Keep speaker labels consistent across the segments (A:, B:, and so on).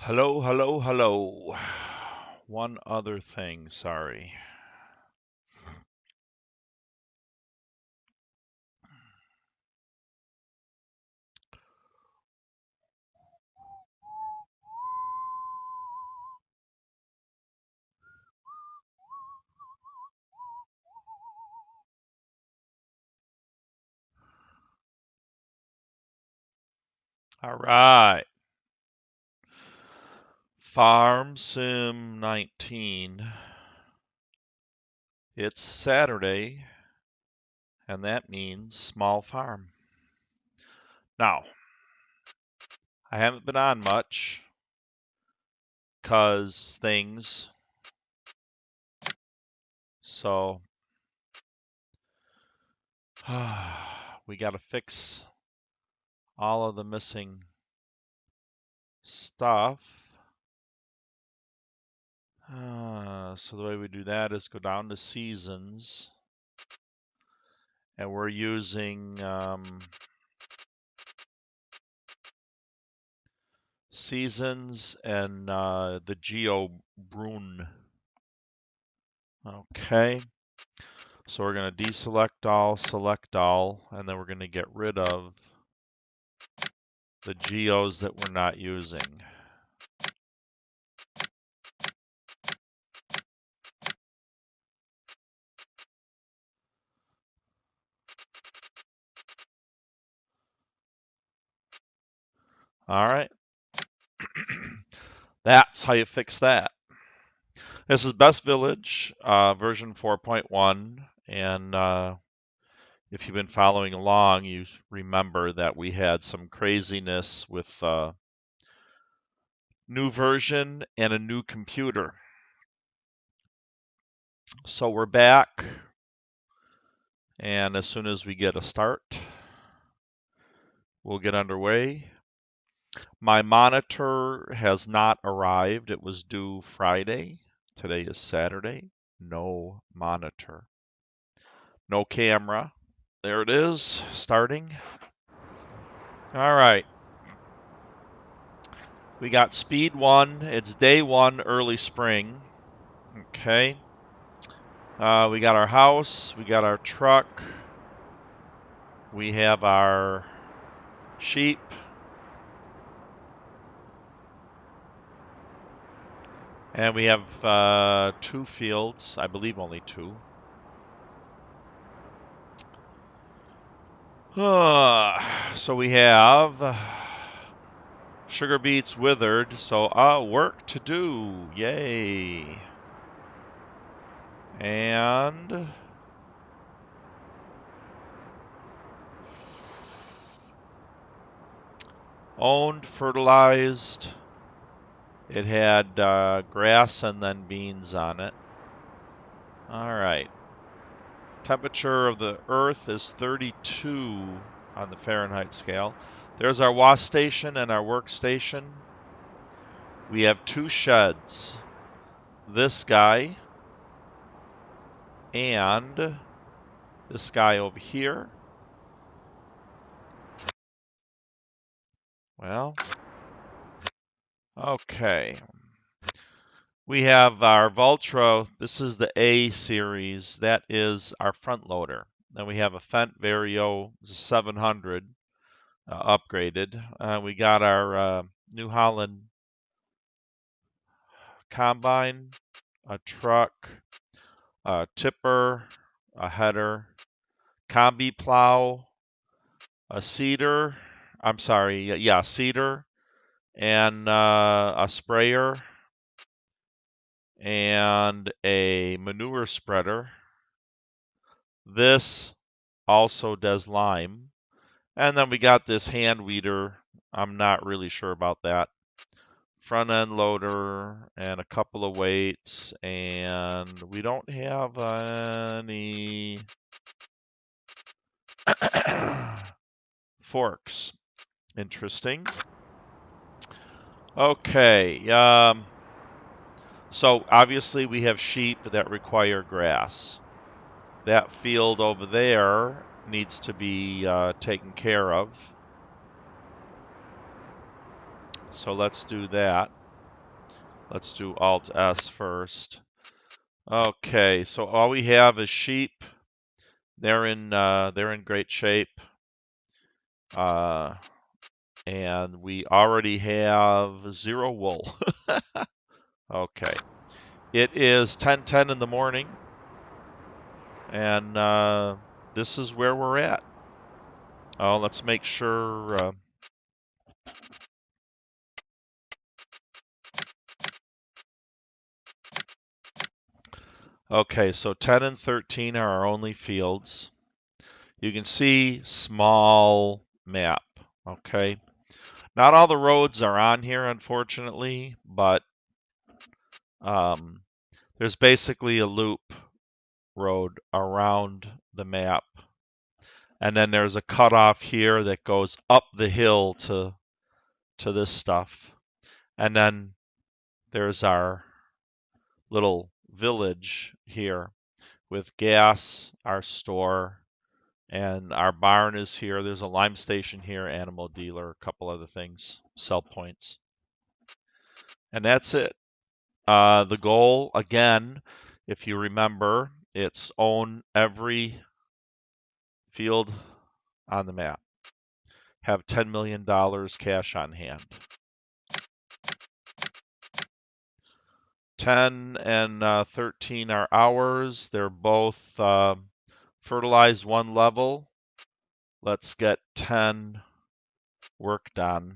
A: Hello, hello, hello. One other thing, sorry. All right. Farm Sim 19. It's Saturday, and that means small farm. Now, I haven't been on much because things. So, we got to fix all of the missing stuff. So the way we do that is go down to seasons, and we're using seasons and the Geo Brune. Okay, so we're going to deselect all, select all, and then we're going to get rid of the geos that we're not using. All right. That's how you fix that. This is Best Village, version 4.1, and if you've been following along, you remember that we had some craziness with new version and a new computer. So we're back, and as soon as we get a start, we'll get underway. My monitor has not arrived. It was due Friday. Today is Saturday. No monitor. No camera. There it is, starting. All right. We got speed 1. It's day 1, early spring. Okay. We got our house. We got our truck. We have our sheep. And we have 2 fields. I believe only 2. So we have sugar beets withered, so work to do. Yay. And owned, fertilized. It had grass and then beans on it. All right. Temperature of the earth is 32 on the Fahrenheit scale. There's our wash station and our workstation. We have 2 sheds. This guy and this guy over here. Well, okay. We have our Valtra. This is the A series. That is our front loader. Then we have a Fendt Vario 700 upgraded. We got our New Holland combine, a truck, a tipper, a header, combi plow, a seeder. I'm sorry, yeah, seeder, and a sprayer, and a manure spreader. This also does lime. And then we got this hand weeder. I'm not really sure about that. Front end loader and a couple of weights. And we don't have any forks. Interesting. Okay. So obviously we have sheep that require grass. That field over there needs to be taken care of. So let's do that. Let's do Alt S first. Okay, so all we have is sheep. They're in great shape. And we already have 0 wool. Okay. It is 10:10 in the morning, and this is where we're at. Oh, let's make sure. Okay, so 10 and 13 are our only fields. You can see small map. Okay. Not all the roads are on here, unfortunately, but there's basically a loop road around the map. And then there's a cutoff here that goes up the hill to this stuff. And then there's our little village here with gas, our store, and our barn is here. There's a lime station here, animal dealer, a couple other things, sell points. And that's it. The goal, again, if you remember, it's own every field on the map. Have $10 million cash on hand. 10 and 13 are ours. They're both fertilized one level. Let's get 10 work done.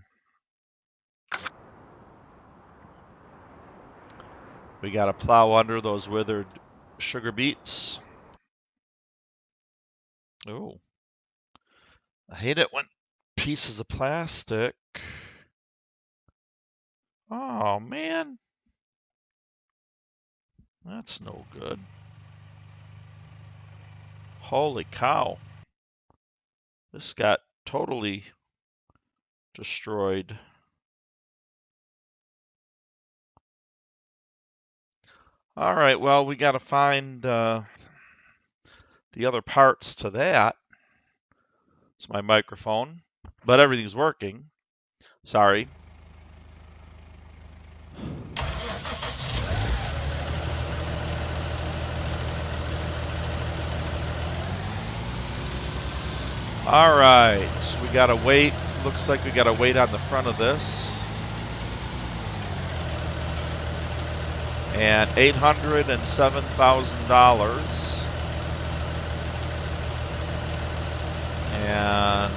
A: We got to plow under those withered sugar beets. Oh, I hate it when pieces of plastic. Oh, man. That's no good. Holy cow. This got totally destroyed. All right, well, we got to find the other parts to that. It's my microphone, but everything's working. Sorry. All right, we gotta wait. Looks like we gotta wait on the front of this. And $807,000. And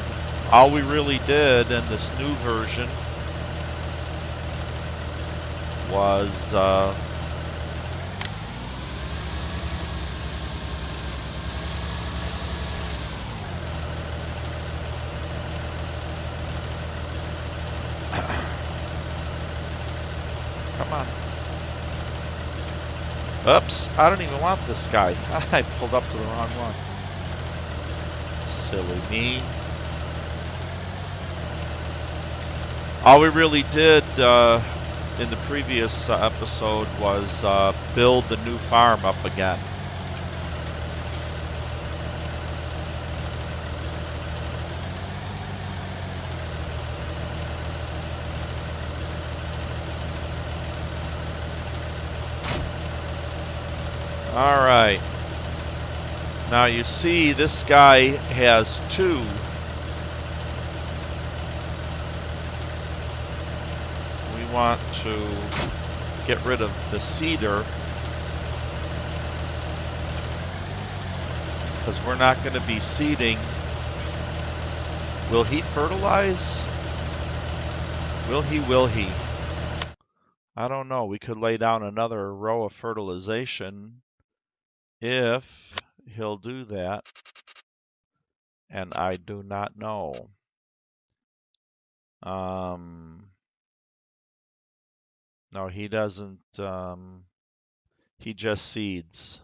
A: all we really did in this new version was come on. Oops, I don't even want this guy. I pulled up to the wrong one. Silly me. All we really did in the previous episode was build the new farm up again. All right. Now you see this guy has 2. We want to get rid of the cedar because we're not going to be seeding. Will he fertilize? Will he? I don't know. We could lay down another row of fertilization if he'll do that. And I do not know. No, he doesn't. He just seeds.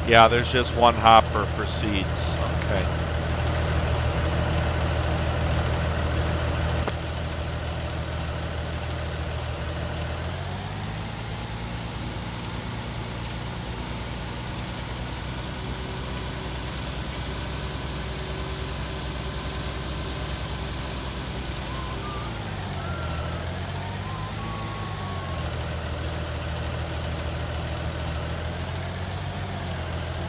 A: Yeah, there's just one hopper for seeds. Okay.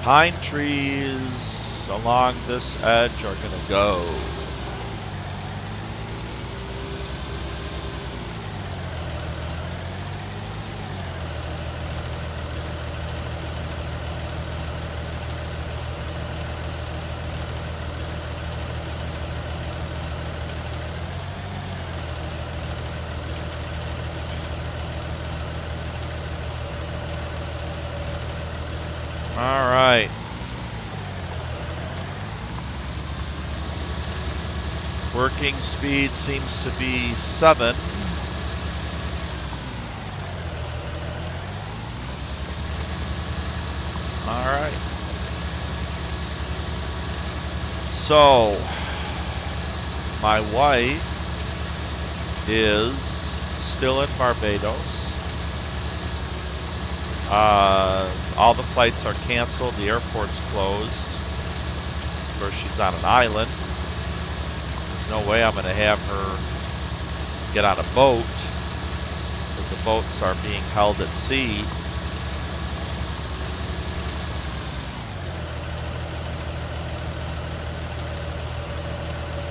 A: Pine trees along this edge are gonna go. All right. Working speed seems to be 7. All right. So, my wife is still in Barbados. All the flights are canceled. The airport's closed. Of course, she's on an island. There's no way I'm going to have her get on a boat because the boats are being held at sea.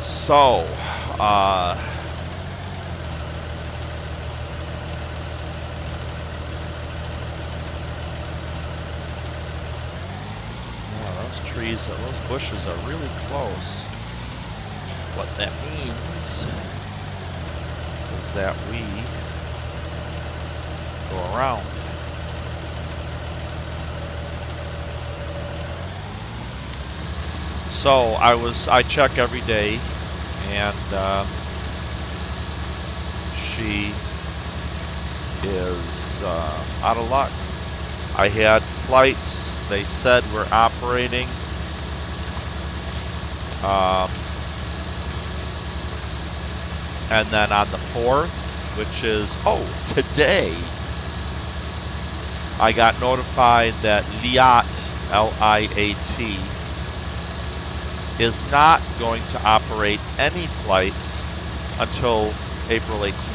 A: So, those trees, those bushes are really close. What that means is that we go around. So I check every day, and she is out of luck. I had flights they said were operating. And then on the 4th, which is, today, I got notified that Liat, L-I-A-T, is not going to operate any flights until April 18th.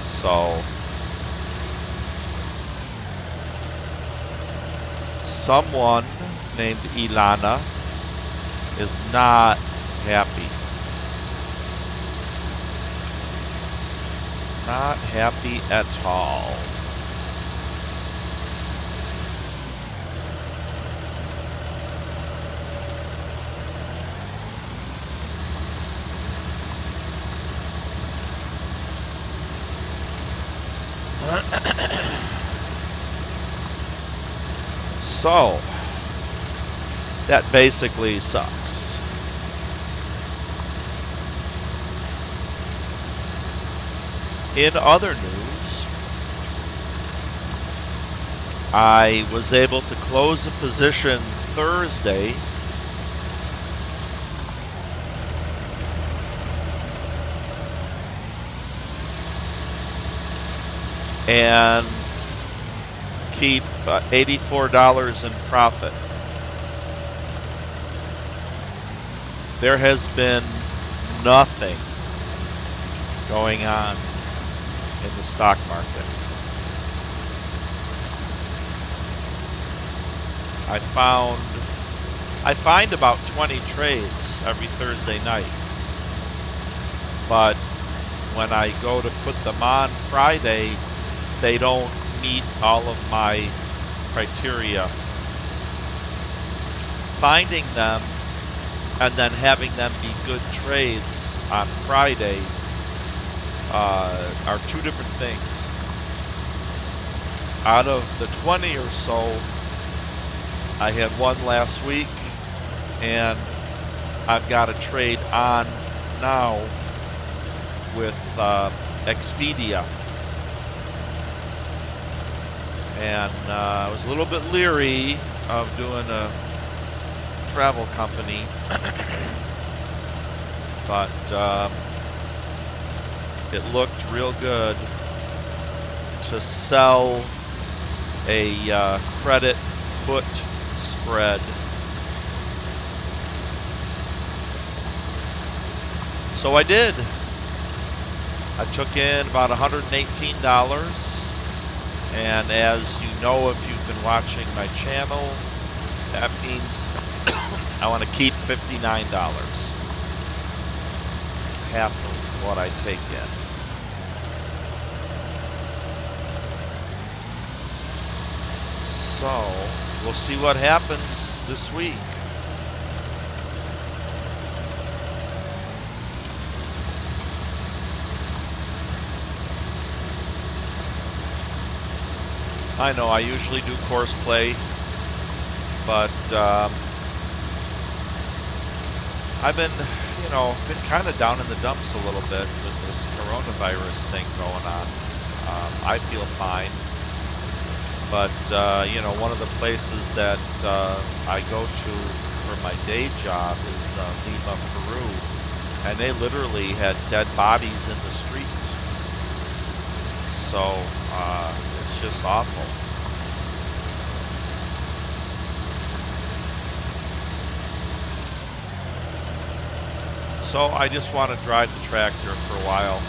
A: So, someone named Iannone is not happy. Not happy at all. So, that basically sucks. In other news, I was able to close a position Thursday and keep $84 in profit. There has been nothing going on in the stock market. I find about 20 trades every Thursday night, but when I go to put them on Friday, they don't meet all of my criteria. Finding them and then having them be good trades on Friday are two different things. Out of the 20 or so, I had one last week, and I've got a trade on now with Expedia. And I was a little bit leery of doing a travel company, but it looked real good to sell a credit put spread. So I did. I took in about $118, and And as you know, if you've been watching my channel, that means I want to keep $59, half of what I take in. So we'll see what happens this week. I know I usually do course play, but I've been, been kind of down in the dumps a little bit with this coronavirus thing going on. I feel fine, but one of the places that I go to for my day job is Lima, Peru, and they literally had dead bodies in the street. So it's just awful. So I just want to drive the tractor for a while.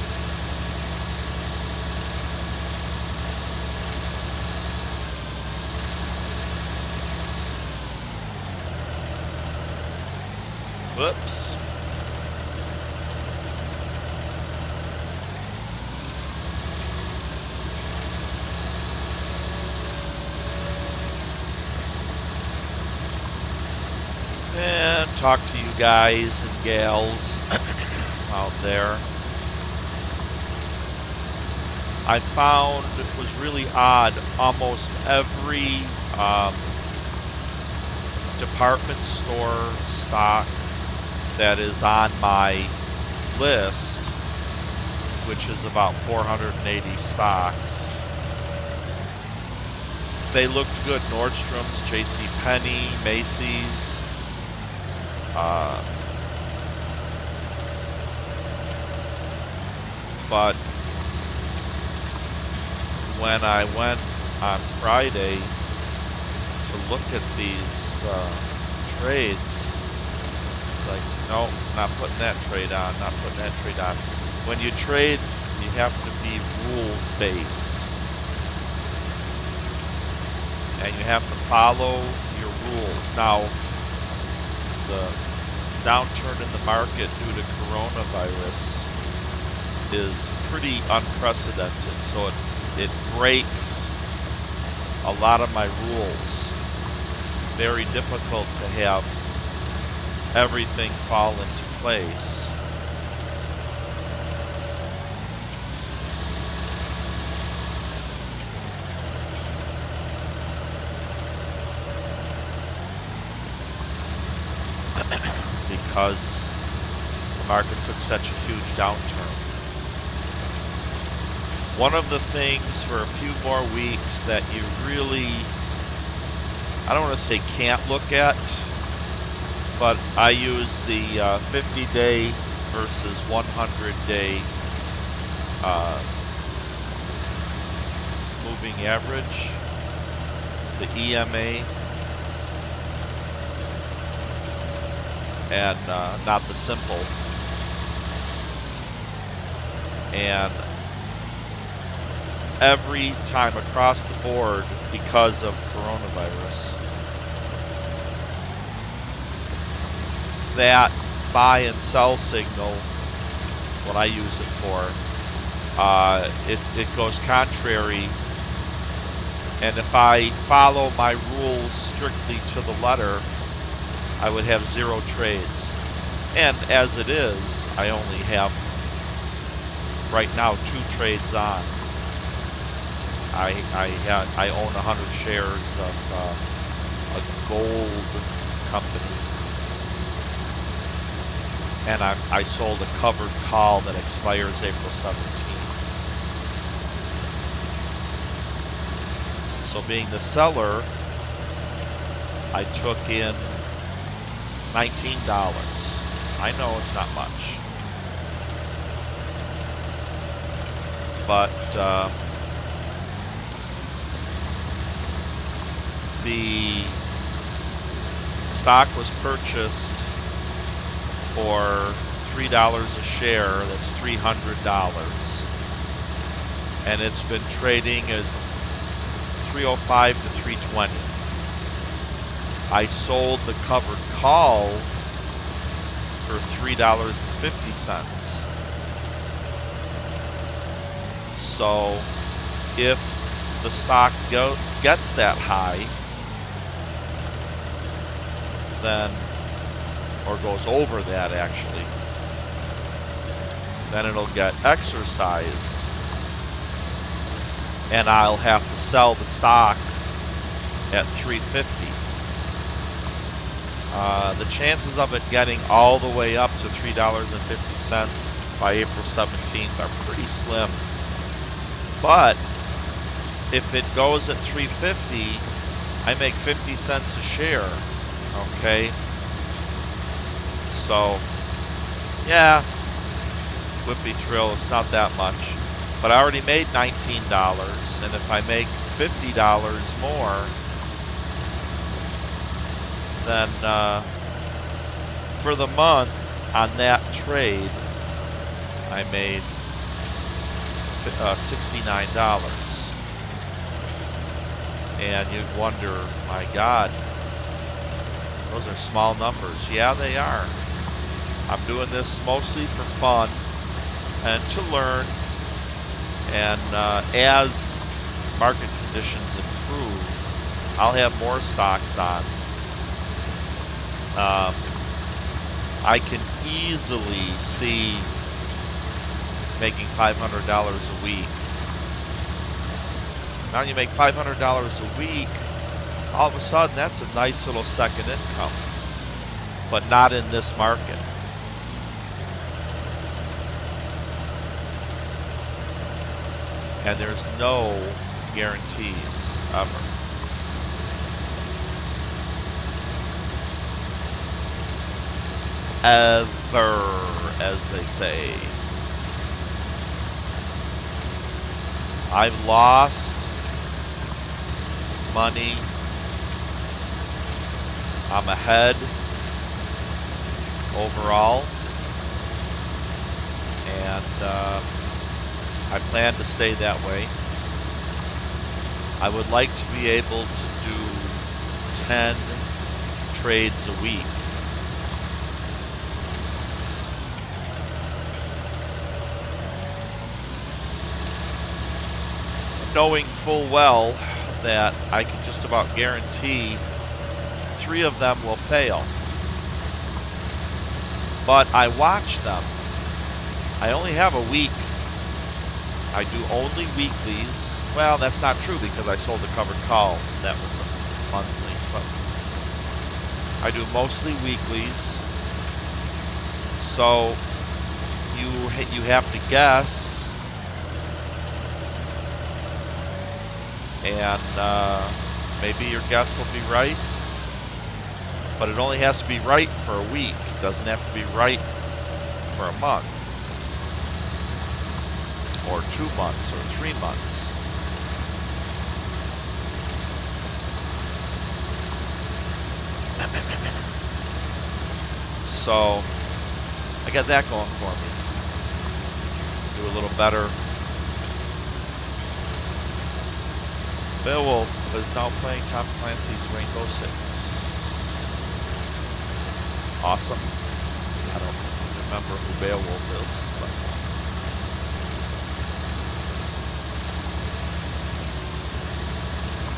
A: Whoops. And talk to you guys and gals out there. I found it was really odd. Almost every department store stock that is on my list, which is about 480 stocks, they looked good. Nordstrom's, JCPenney, Macy's. But when I went on Friday to look at these trades, it's like, no, not putting that trade on, not putting that trade on. When you trade, you have to be rules-based. And you have to follow your rules. Now, the downturn in the market due to coronavirus is pretty unprecedented, so it breaks a lot of my rules. Very difficult to have everything fall into place. Because the market took such a huge downturn. One of the things for a few more weeks that you really, I don't want to say can't look at, but I use the 50-day versus 100-day moving average, the EMA, and not the simple. And every time across the board, because of coronavirus, that buy and sell signal, what I use it for, it goes contrary. And if I follow my rules strictly to the letter, I would have 0 trades. And as it is, I only have right now 2 trades on. I own 100 shares of a gold company, and I sold a covered call that expires April 17th. So being the seller, I took in $19. I know it's not much, but the stock was purchased for $3 a share. That's $300, and it's been trading at 305 to 320. I sold the covered call for $3.50. So if the stock gets that high, then, or goes over that actually, then it'll get exercised, and I'll have to sell the stock at $3.50. The chances of it getting all the way up to $3.50 by April 17th are pretty slim. But if it goes at $3.50, I make 50 cents a share. Okay. So, yeah, whippy thrill. It's not that much. But I already made $19, and if I make $50 more, then for the month on that trade, I made $69. And you'd wonder, my God, those are small numbers. Yeah, they are. I'm doing this mostly for fun and to learn. And as market conditions improve, I'll have more stocks on. I can easily see making $500 a week. Now you make $500 a week, all of a sudden that's a nice little second income, but not in this market. And there's no guarantees ever. Ever, as they say. I've lost money. I'm ahead overall, and I plan to stay that way. I would like to be able to do 10 trades a week. Knowing full well that I can just about guarantee 3 of them will fail. But I watch them. I only have a week. I do only weeklies. Well, that's not true because I sold a covered call. That was a monthly. But I do mostly weeklies. So you have to guess. And maybe your guess will be right, but it only has to be right for a week. It doesn't have to be right for a month, or 2 months, or 3 months. So I got that going for me. Do a little better. Beowulf is now playing Tom Clancy's Rainbow Six. Awesome. I don't remember who Beowulf is, but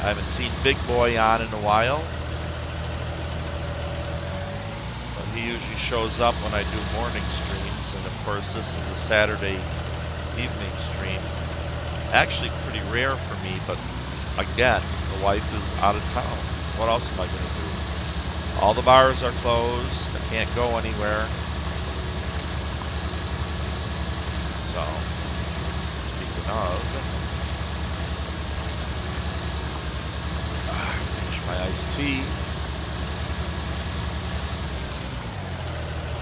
A: I haven't seen Big Boy on in a while. But he usually shows up when I do morning streams, and of course this is a Saturday evening stream. Actually pretty rare for me, but again, the wife is out of town. What else am I going to do? All the bars are closed. I can't go anywhere. So, speaking of, finish my iced tea.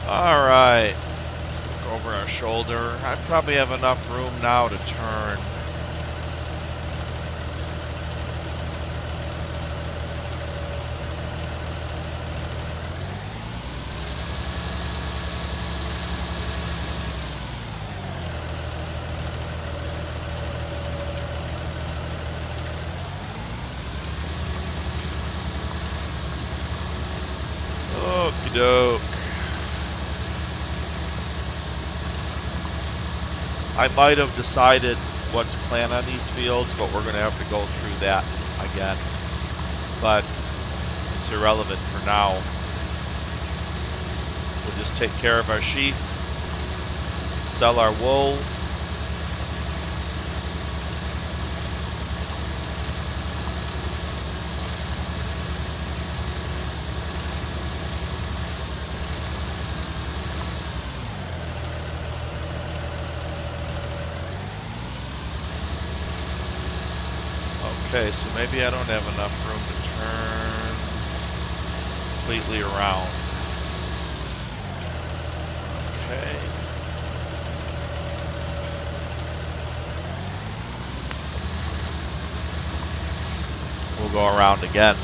A: All right, let's look over our shoulder. I probably have enough room now to turn. doke. I might have decided what to plant on these fields, but we're going to have to go through that again. But it's irrelevant for now. We'll just take care of our sheep, sell our wool. Okay, so maybe I don't have enough room to turn completely around. Okay. We'll go around again.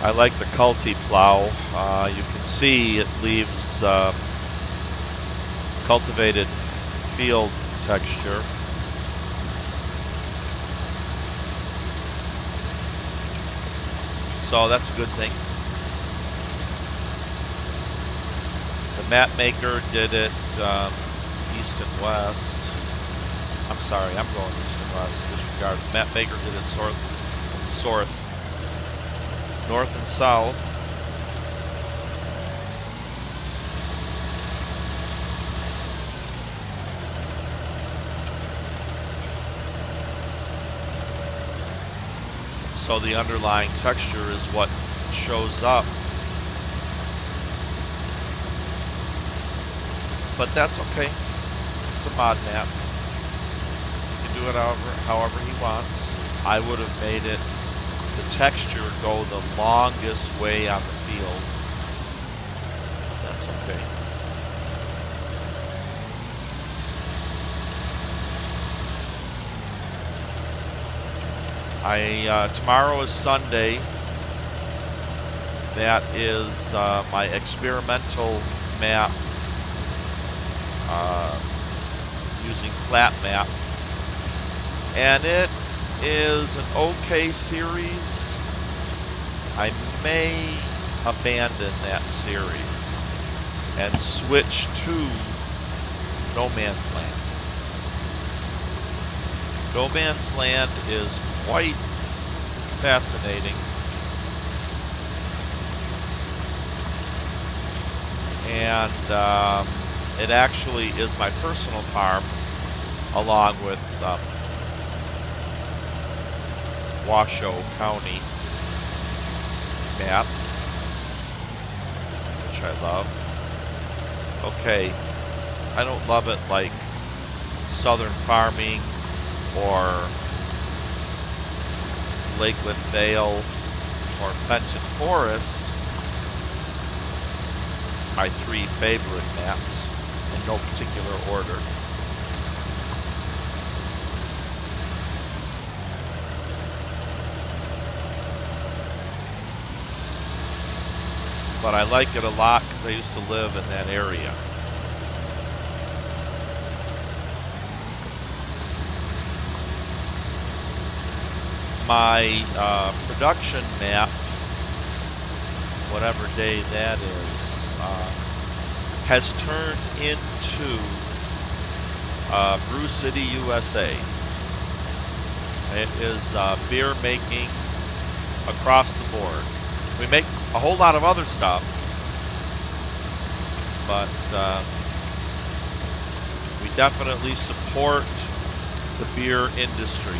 A: I like the culti plow. You can see it leaves cultivated field texture. So that's a good thing. The map maker did it east and west. I'm sorry, I'm going east and west. Disregard. The map maker did it north and south. So the underlying texture is what shows up. But that's okay. It's a mod map. He can do it however he wants. I would have made it the texture go the longest way on the field. That's okay. Tomorrow is Sunday. That is my experimental map using flat map, and it is an okay series. I may abandon that series and switch to No Man's Land. No Man's Land is quite fascinating, and it actually is my personal farm, along with Washoe County map, which I love. Okay, I don't love it like Southern Farming or Lakeland Vale or Fenton Forest, my three favorite maps, in no particular order. But I like it a lot because I used to live in that area. My production map, whatever day that is, has turned into Brew City, USA. It is beer making across the board. We make a whole lot of other stuff, but we definitely support the beer industry.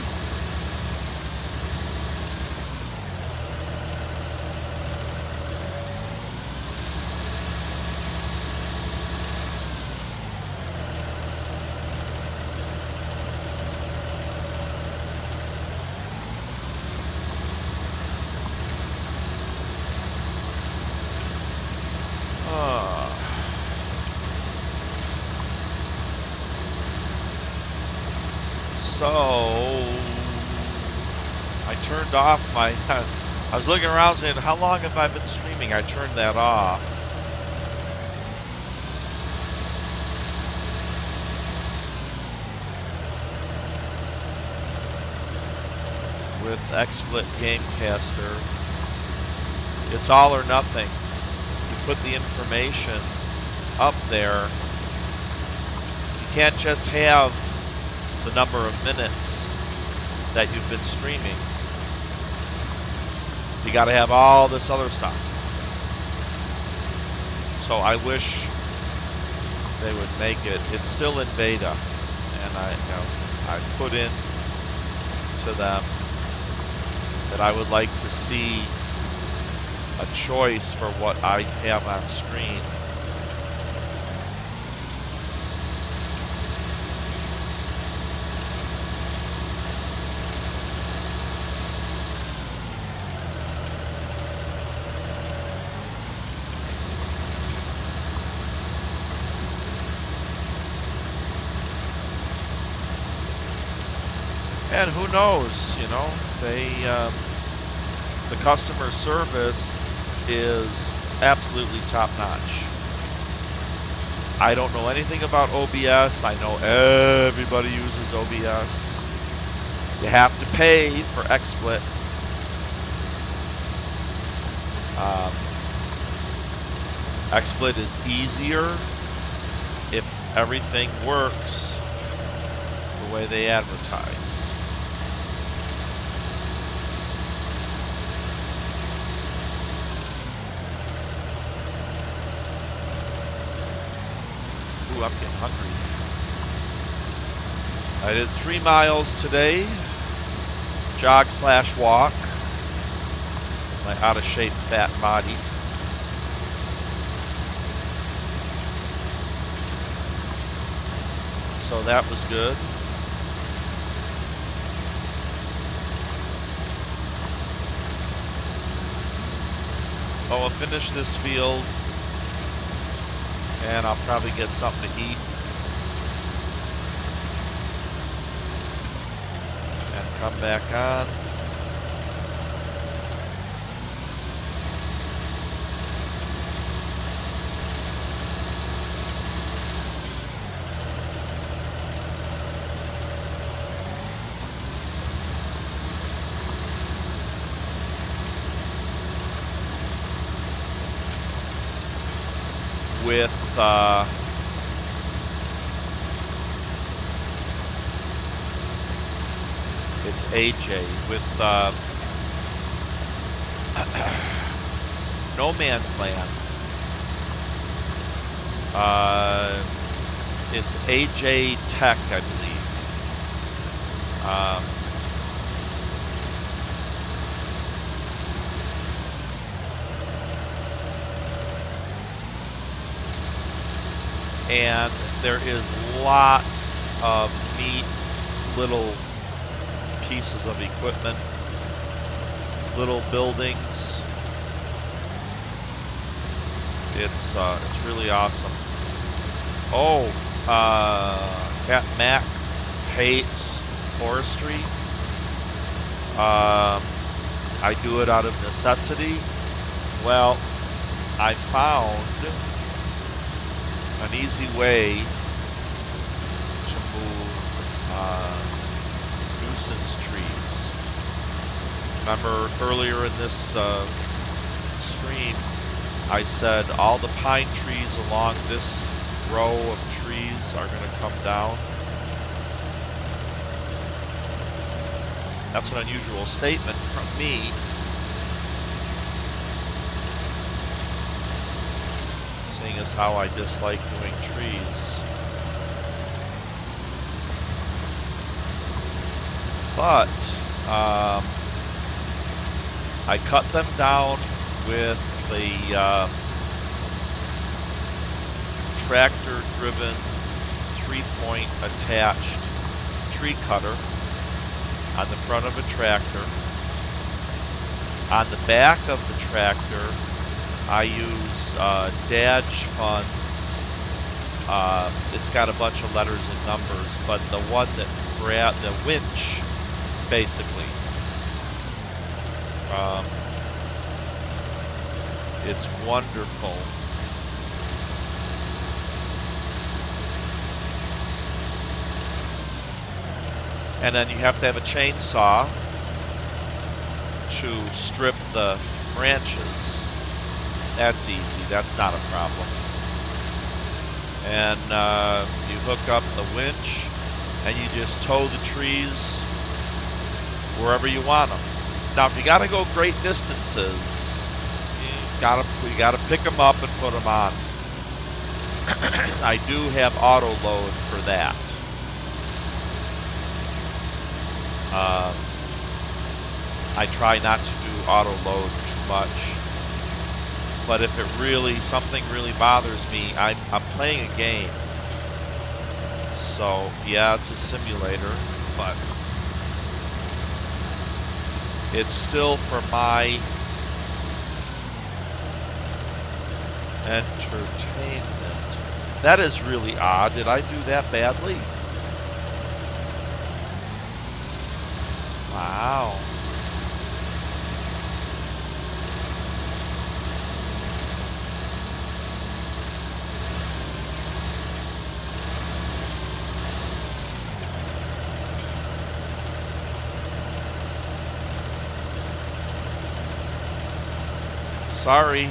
A: So I turned off my, I was looking around saying, how long have I been streaming? I turned that off. With XSplit Gamecaster. It's all or nothing. You put the information up there. You can't just have the number of minutes that you've been streaming. You got to have all this other stuff. So I wish they would make it. It's still in beta, and I put in to them that I would like to see a choice for what I have on screen. And who knows, you know, the customer service is absolutely top-notch. I don't know anything about OBS. I know everybody uses OBS. You have to pay for XSplit. XSplit is easier if everything works the way they advertise. Ooh, I'm getting hungry. I did 3 miles today, jog/walk, my out-of-shape fat body. So that was good. Oh, I'll finish this field, and I'll probably get something to eat and come back on. With it's AJ with No Man's Land. It's AJ Tech, I believe. And there is lots of neat little pieces of equipment, little buildings. It's really awesome. Oh, Captain Mac hates forestry. I do it out of necessity. Well, I found an easy way to move nuisance trees. Remember earlier in this stream, I said all the pine trees along this row of trees are going to come down. That's an unusual statement from me. Seeing as how I dislike doing trees. But I cut them down with the tractor-driven 3-point attached tree cutter on the front of a tractor. On the back of the tractor, I use DADGE funds. It's got a bunch of letters and numbers, but the one that grabbed the winch, basically. It's wonderful. And then you have to have a chainsaw to strip the branches. That's easy. That's not a problem. And you hook up the winch, and you just tow the trees wherever you want them. Now, if you got to go great distances, you gotta pick them up and put them on. I do have auto load for that. I try not to do auto load too much, but if something really bothers me, I'm playing a game. So yeah, it's a simulator, but it's still for my entertainment. That is really odd. Did I do that badly? Wow. Sorry.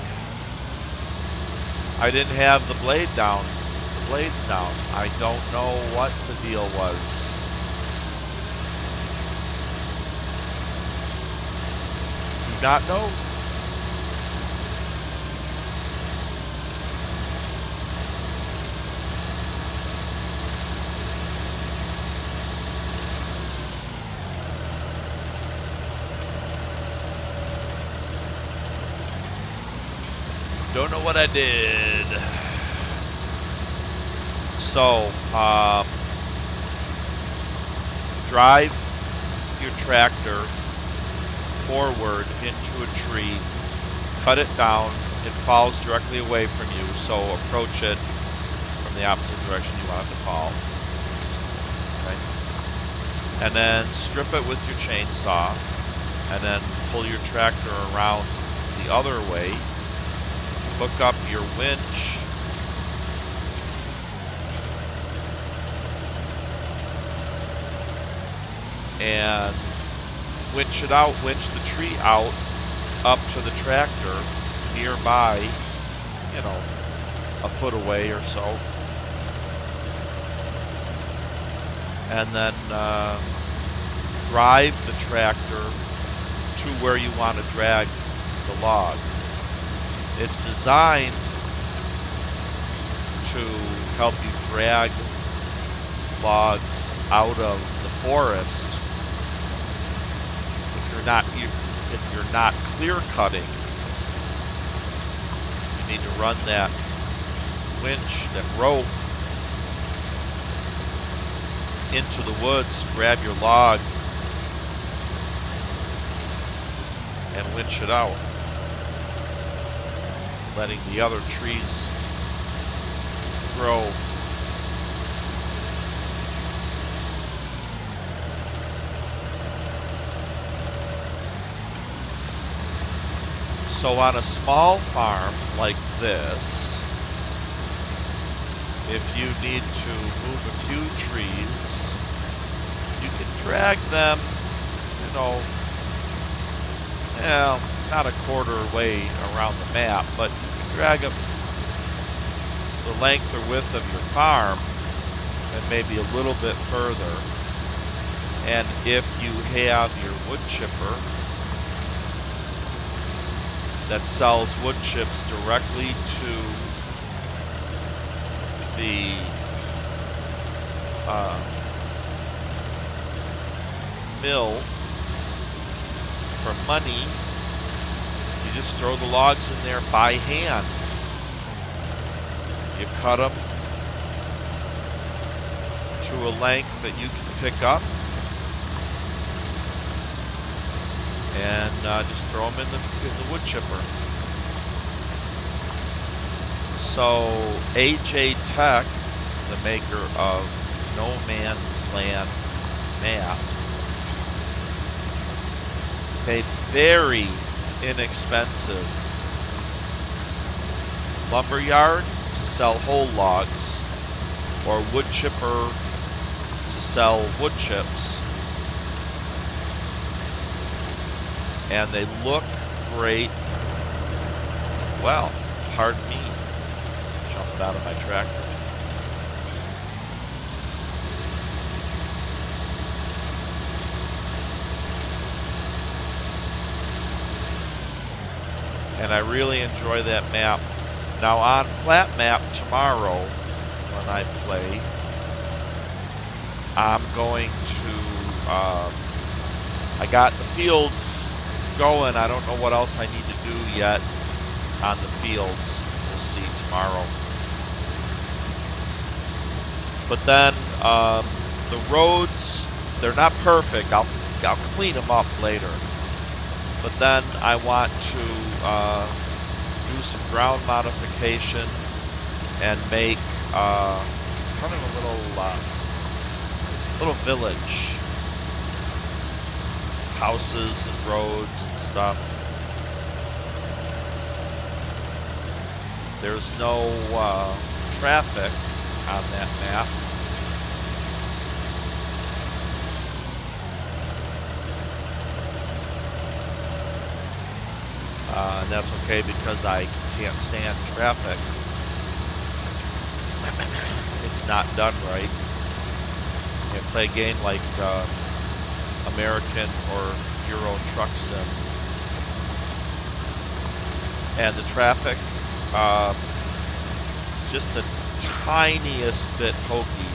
A: I didn't have the blades down. I don't know what the deal was. Do not know. Don't know what I did. So, drive your tractor forward into a tree, cut it down, it falls directly away from you, so approach it from the opposite direction you want it to fall. Okay. And then strip it with your chainsaw, and then pull your tractor around the other way, hook up your winch, and winch the tree out up to the tractor nearby, a foot away or so. And then drive the tractor to where you want to drag the log. It's designed to help you drag logs out of the forest. If you're not clear cutting, you need to run that winch, that rope, into the woods, grab your log, and winch it out, letting the other trees grow. So on a small farm like this, if you need to move a few trees, you can drag them, not a quarter way around the map, but you can drag them the length or width of your farm and maybe a little bit further. And if you have your wood chipper that sells wood chips directly to the mill for money, you just throw the logs in there by hand. You cut them to a length that you can pick up, and just throw them in the wood chipper. So AJ Tech, the maker of No Man's Land map, made very inexpensive lumber yard to sell whole logs, or wood chipper to sell wood chips. And they look great Well, pardon me, jumping out of my tractor. And I really enjoy that map. Now on flat map tomorrow, when I play, I'm going to, I got the fields going. I don't know what else I need to do yet on the fields. We'll see tomorrow. But then the roads, they're not perfect. I'll clean them up later. But then I want to do some ground modification and make kind of a little village, houses and roads and stuff. There's no traffic on that map. And that's okay because I can't stand traffic. It's not done right. You can play a game like American or Euro Truck Sim. And the traffic, just the tiniest bit hokey,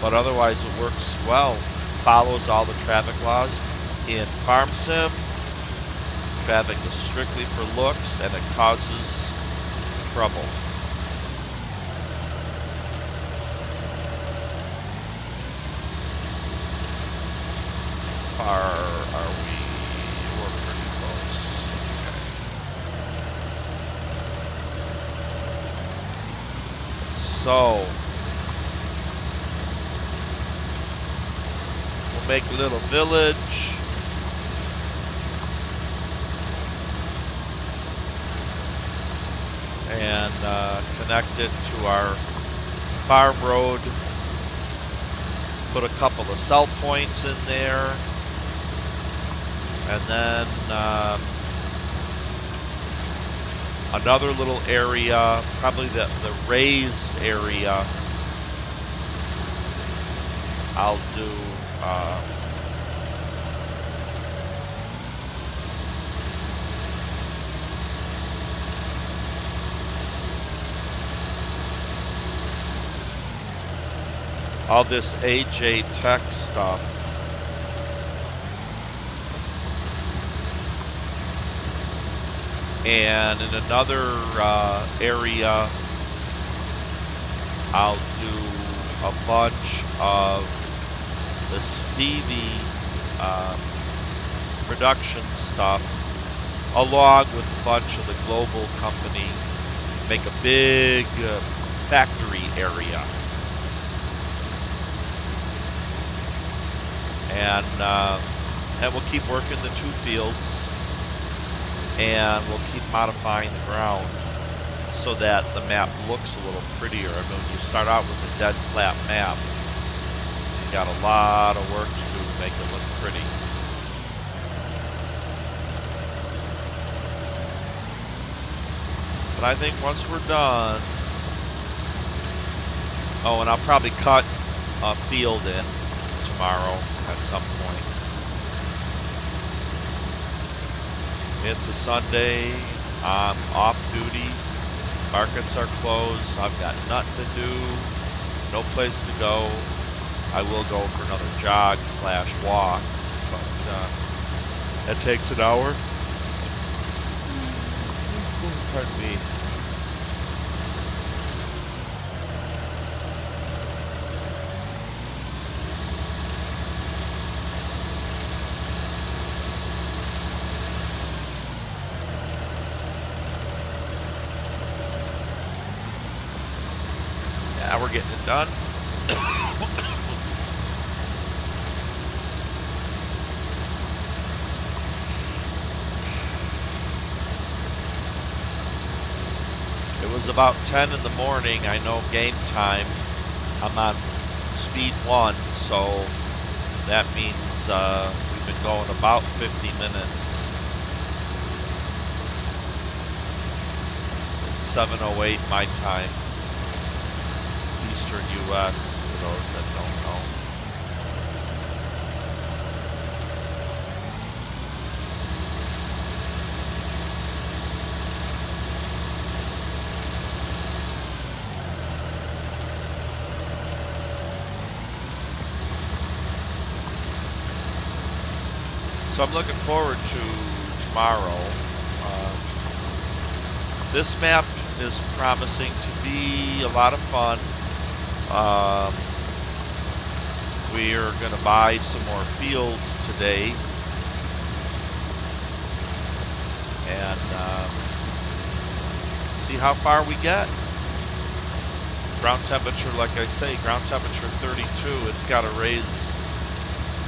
A: but otherwise it works well. Follows all the traffic laws. In Farm Sim, traffic is strictly for looks and it causes trouble. Far are we? We're pretty close. Okay. So we'll make a little village. And connect it to our farm road. Put a couple of cell points in there. And then another little area, probably the raised area, I'll do all this AJ Tech stuff. And in another area, I'll do a bunch of the Stevie production stuff, along with a bunch of the global company. Make a big factory area. And we'll keep working the two fields, and we'll keep modifying the ground so that the map looks a little prettier. I mean, when you start out with a dead flat map, you got a lot of work to do to make it look pretty. But I think once we're done, oh, and I'll probably cut a field in tomorrow at some point. It's a Sunday, I'm off duty, markets are closed, I've got nothing to do, no place to go. I will go for another jog/walk, but it takes an hour. Pardon me. We're getting it done. It was about 10 in the morning. I know game time. I'm on speed 1, so that means we've been going about 50 minutes. 7:08 my time, Eastern U.S., for those that don't know. So I'm looking forward to tomorrow. This map is promising to be a lot of fun. We are going to buy some more fields today. And see how far we get. Ground temperature, like I say, ground temperature 32. It's got to raise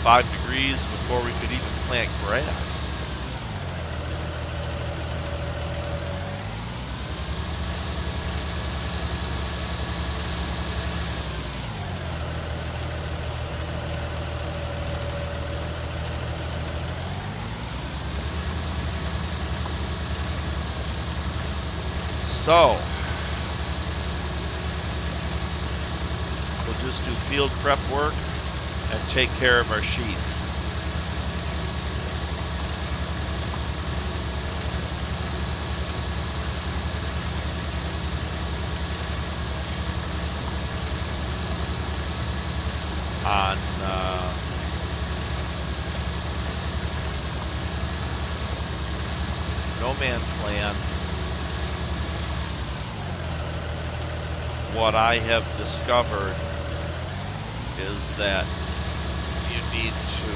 A: 5 degrees before we could even plant grass. So, we'll just do field prep work and take care of our sheep. On no man's land, what I have discovered is that you need to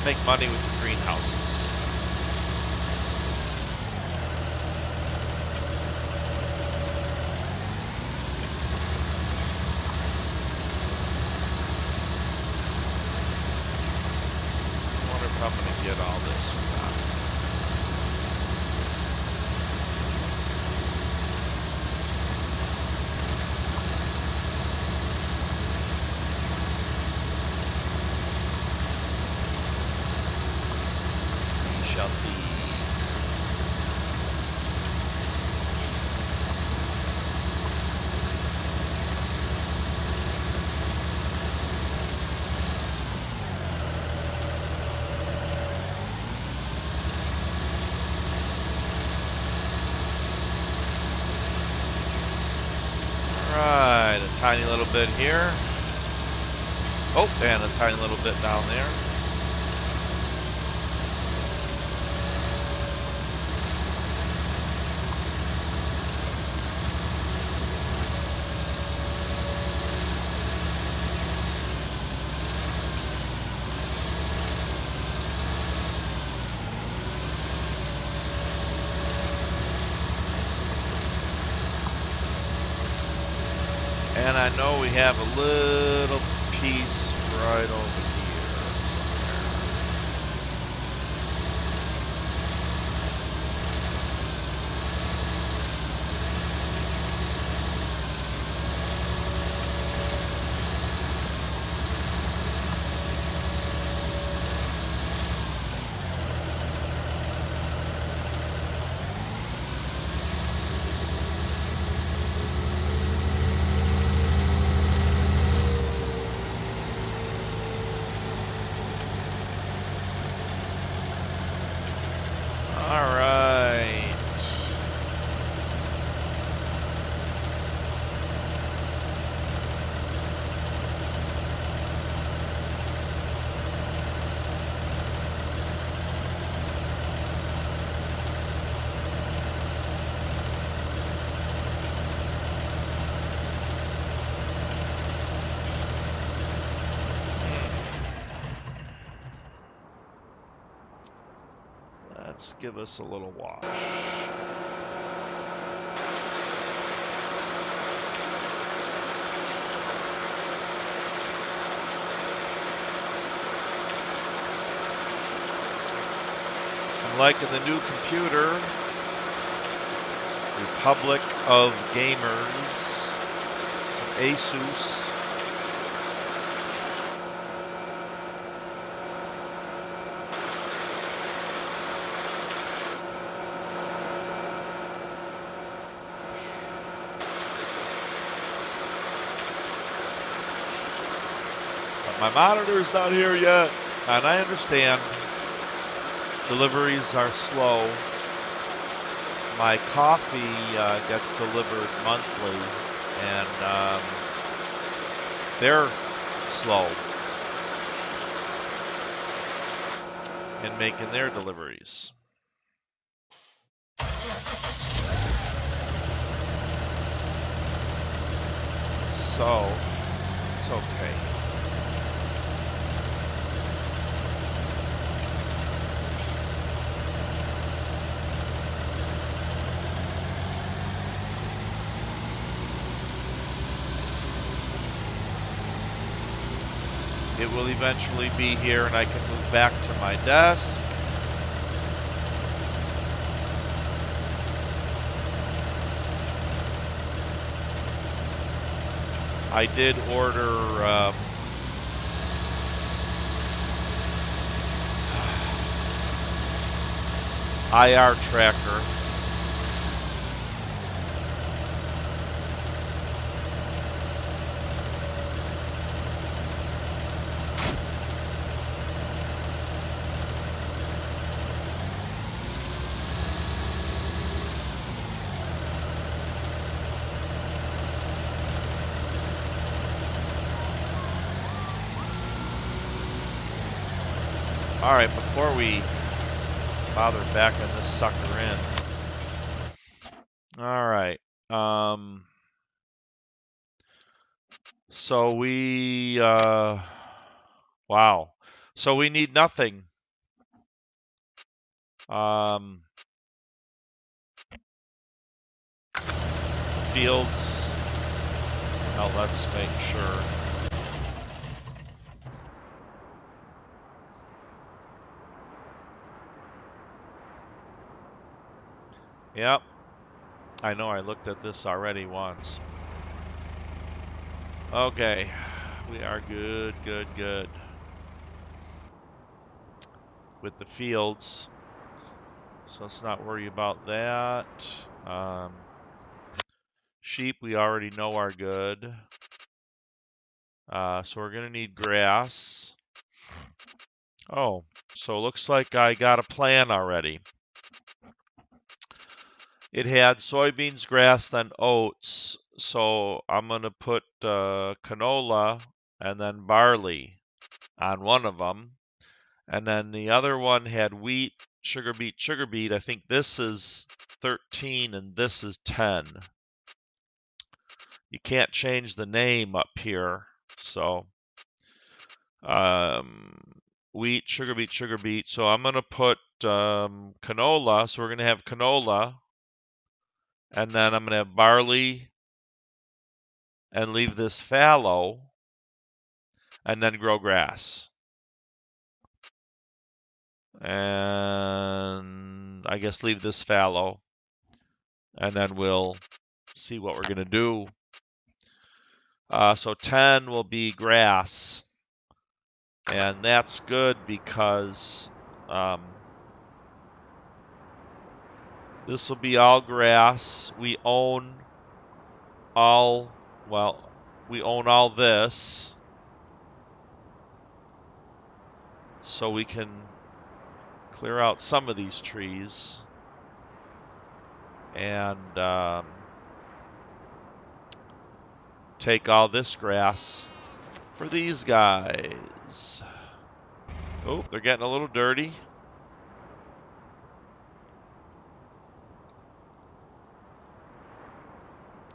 A: make money with your greenhouses. I wonder if I'm going to get all this or not. Shall see. All right, a tiny little bit here. Oh, and a tiny little bit down there. And I know we have a little piece right over here somewhere. All right. Let's give us a little wash. I'm liking the new computer, Republic of Gamers, Asus. my monitor's not here yet. And I understand deliveries are slow. My coffee gets delivered monthly, and they're slow in making their deliveries. So, it's okay. It will eventually be here, and I can move back to my desk. I did order IR tracker. All right, before we bother backing this sucker in. All right. So we, wow. So we need nothing. Fields. Now let's make sure. Yep. I know I looked at this already once. Okay. We are good, good, good. With the fields. So let's not worry about that. Sheep, we already know are good. So we're going to need grass. Oh, so it looks like I got a plan already. It had soybeans, grass, then oats. So I'm going to put canola and then barley on one of them. And then the other one had wheat, sugar beet, sugar beet. I think this is 13 and this is 10. You can't change the name up here. So wheat, sugar beet, sugar beet. So I'm going to put canola. So we're going to have canola. And then I'm going to have barley and leave this fallow and then grow grass. And I guess leave this fallow. And then we'll see what we're going to do. So 10 will be grass. And that's good because this will be all grass. We own all this. So we can clear out some of these trees. And take all this grass for these guys. Oh, they're getting a little dirty.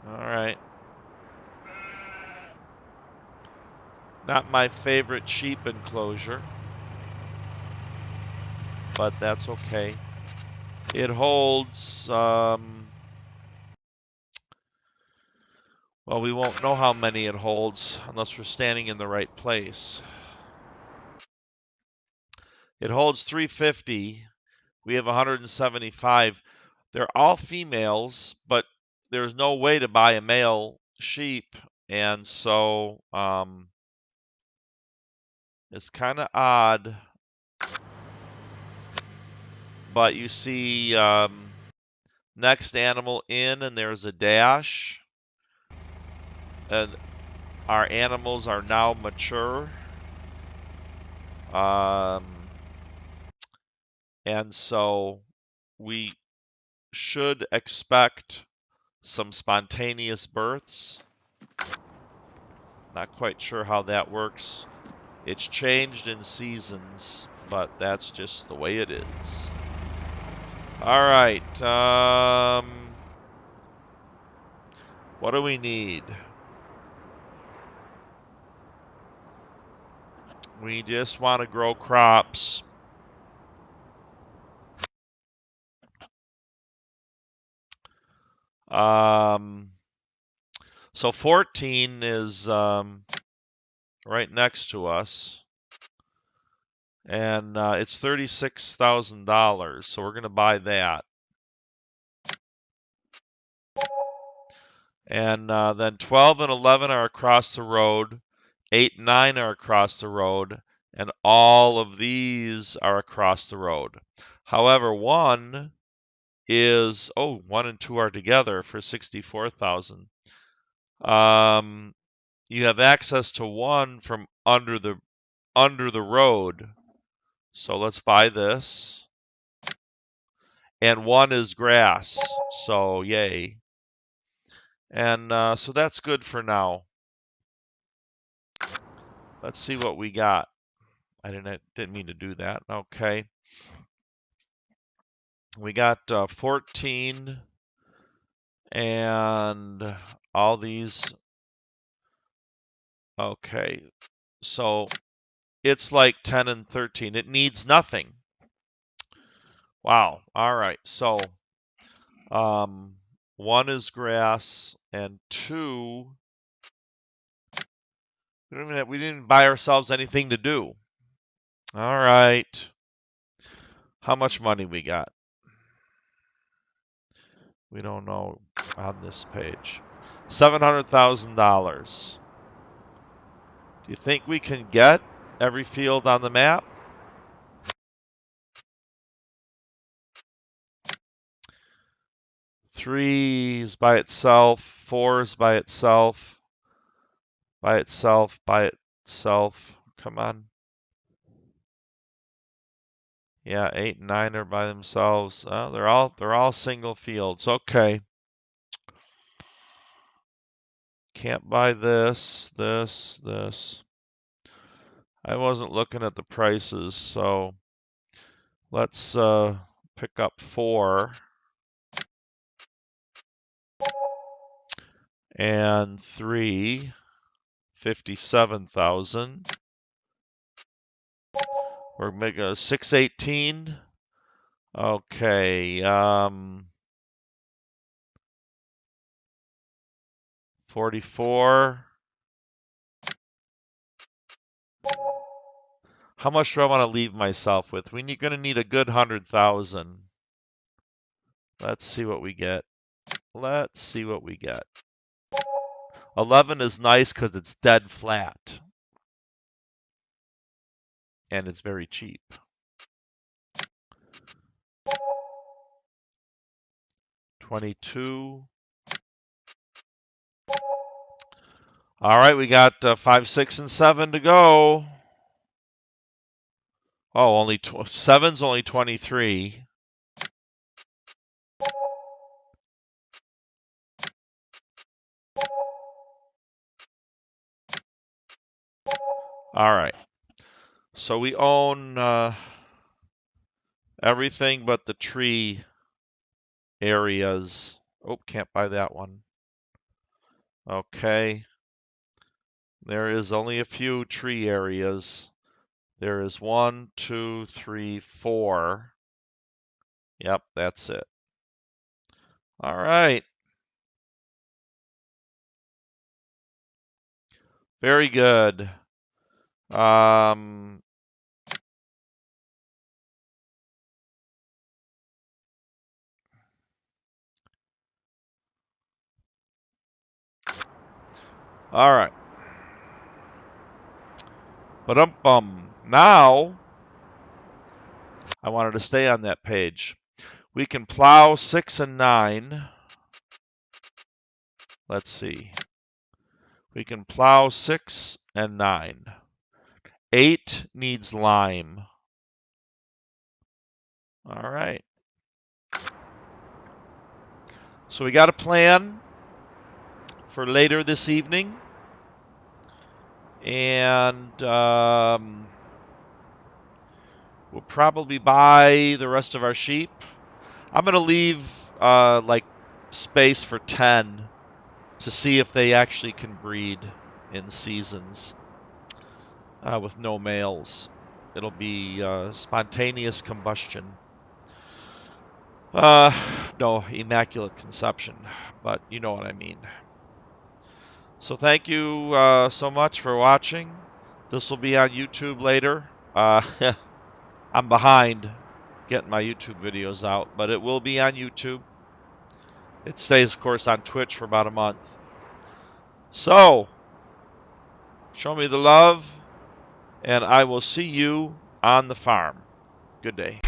A: All right. Not my favorite sheep enclosure, but that's okay. It holds, well, we won't know how many it holds unless we're standing in the right place. It holds 350. We have 175. They're all females, but there's no way to buy a male sheep, and so it's kind of odd. But you see next animal in, and there's a dash. And our animals are now mature. And so we should expect some spontaneous births. Not quite sure how that works. It's changed in seasons, but that's just the way it is. All right. What do we need? We just want to grow crops. So 14 is right next to us, and it's $36,000. So we're going to buy that. And then 12 and 11 are across the road. 8 and 9 are across the road. And all of these are across the road. However, 1 is, 1 and 2 are together for 64,000. You have access to 1 from under the road. So let's buy this. And 1 is grass. So yay. And so that's good for now. Let's see what we got. I didn't mean to do that. Okay. We got 14 and all these. Okay. So it's like 10 and 13. It needs nothing. Wow. All right. So 1 is grass and 2, we didn't buy ourselves anything to do. All right. How much money we got? We don't know on this page. $700,000. Do you think we can get every field on the map? 3 is by itself, 4 is by itself, by itself, by itself. Come on. Yeah, 8 and 9 are by themselves. They're all single fields. Okay. Can't buy this, this. I wasn't looking at the prices, so let's pick up 4 and 3, 57,000. We're making a 618. Okay, 44. How much do I want to leave myself with? We're going to need a good 100,000. Let's see what we get. Let's see what we get. 11 is nice because it's dead flat. And it's very cheap. 22. All right, we got 5, 6, and 7 to go. Oh, 7's only 23. All right. So we own everything but the tree areas. Oh, can't buy that one. Okay. There is only a few tree areas. There is 1, 2, 3, 4. Yep, that's it. All right. Very good. All right. But now I wanted to stay on that page. We can plow 6 and 9. Let's see. We can plow 6 and 9. 8 needs lime. All right. So we got a plan for later this evening. And we'll probably buy the rest of our sheep. I'm going to leave like space for 10 to see if they actually can breed in seasons with no males. It'll be spontaneous combustion. No, immaculate conception, but you know what I mean. So thank you so much for watching. This will be on YouTube later. I'm behind getting my YouTube videos out, but it will be on YouTube. It stays, of course, on Twitch for about a month. So, show me the love, and I will see you on the farm. Good day.